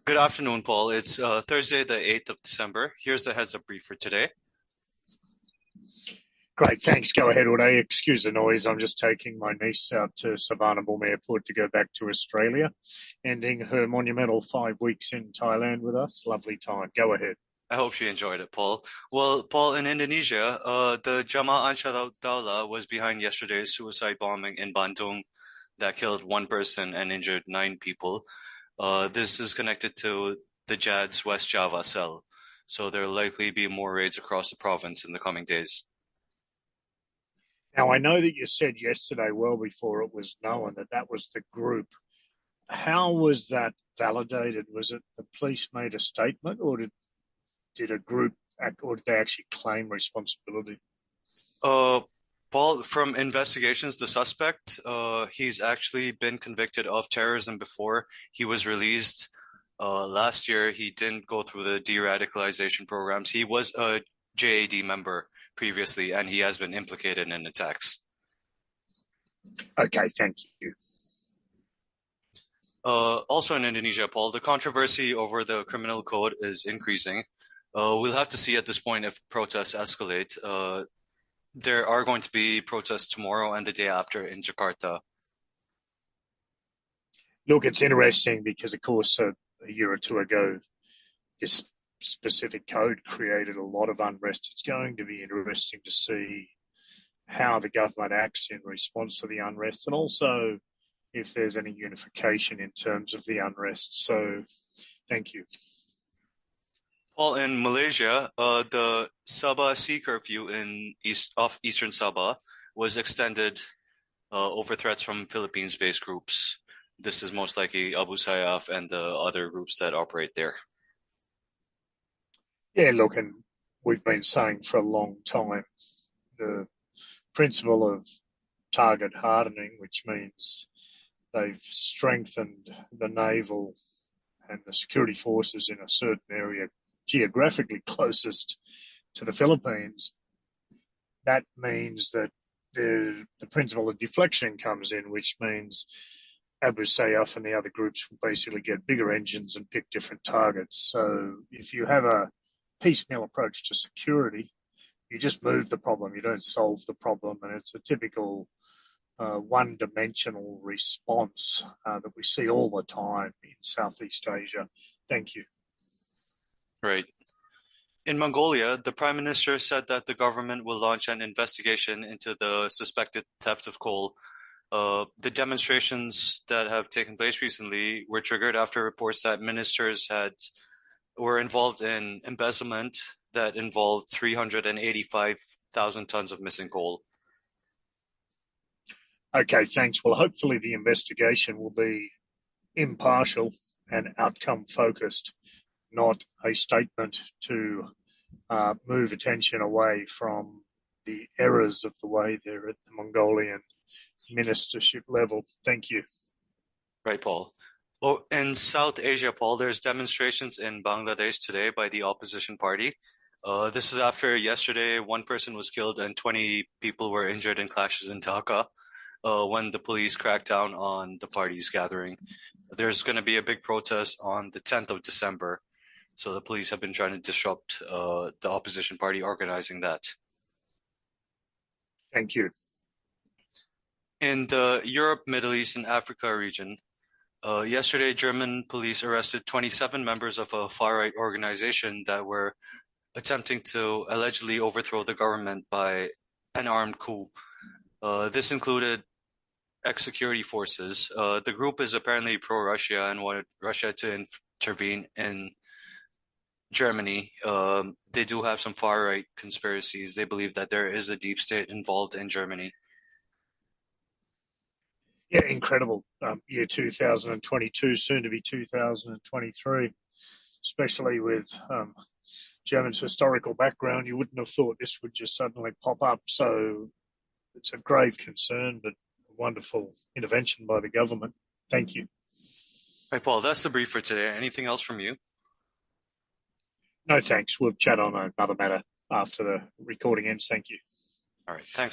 Good afternoon, Paul. It's Thursday, the 8th of December. Here's the heads up brief for today. Great, thanks. Go ahead, Uday. Excuse the noise. I'm just taking my niece out to Suvarnabhumi Airport to go back to Australia, ending her monumental 5 weeks in Thailand with us. Lovely time. Go ahead. I hope she enjoyed it, Paul. Well, Paul, in Indonesia, the Jamaah Ansar Daulah was behind yesterday's suicide bombing in Bandung that killed one person and injured nine people. This is connected to the JAD's West Java cell, so there'll likely be more raids across the province in the coming days. Now, I know that you said yesterday, well before it was known, that that was the group. How was that validated? Was it the police made a statement, or did a group act, or did they actually claim responsibility? Uh, Paul, from investigations, the suspect, he's actually been convicted of terrorism before. He was released last year. He didn't go through the de-radicalization programs. He was a JAD member previously, and he has been implicated in attacks. Okay, thank you. Also in Indonesia, Paul, the controversy over the criminal code is increasing. We'll have to see at this point if protests escalate. There are going to be protests tomorrow and the day after in Jakarta. Look, it's interesting because, of course, a year or two ago, this specific code created a lot of unrest. It's going to be interesting to see how the government acts in response to the unrest, and also if there's any unification in terms of the unrest. So, thank you. Well, in Malaysia, the Sabah Sea curfew in eastern Sabah was extended over threats from Philippines-based groups. This is most likely Abu Sayyaf and the other groups that operate there. Yeah, look, and we've been saying for a long time the principle of target hardening, which means they've strengthened the naval and the security forces in a certain area geographically closest to the Philippines. That means that the principle of deflection comes in, which means Abu Sayyaf and the other groups will basically get bigger engines and pick different targets. So if you have a piecemeal approach to security, you just move the problem. You don't solve the problem, and it's a typical one-dimensional response that we see all the time in Southeast Asia. Thank you. Right. In Mongolia, the prime minister said that the government will launch an investigation into the suspected theft of coal. The demonstrations that have taken place recently were triggered after reports that ministers were involved in embezzlement that involved 385,000 tons of missing coal. Okay, thanks. Well, hopefully the investigation will be impartial and outcome focused, not a statement to move attention away from the errors of the way they're at the Mongolian ministership level. Thank you. Right, Paul. Oh, in South Asia, Paul, there's demonstrations in Bangladesh today by the opposition party. This is after yesterday, one person was killed and 20 people were injured in clashes in Dhaka when the police cracked down on the party's gathering. There's going to be a big protest on the 10th of December. So the police have been trying to disrupt the opposition party organizing that. Thank you. In the Europe, Middle East, and Africa region, yesterday German police arrested 27 members of a far-right organization that were attempting to allegedly overthrow the government by an armed coup. This included ex-security forces. The group is apparently pro-Russia and wanted Russia to intervene in Germany. They do have some far-right conspiracies. They believe that there is a deep state involved in Germany. Yeah, incredible. Year 2022, soon to be 2023, especially with German's historical background. You wouldn't have thought this would just suddenly pop up. So it's a grave concern, but a wonderful intervention by the government. Thank you. Hey, Paul, that's the brief for today. Anything else from you? No, thanks. We'll chat on another matter after the recording ends. Thank you. All right. Thanks.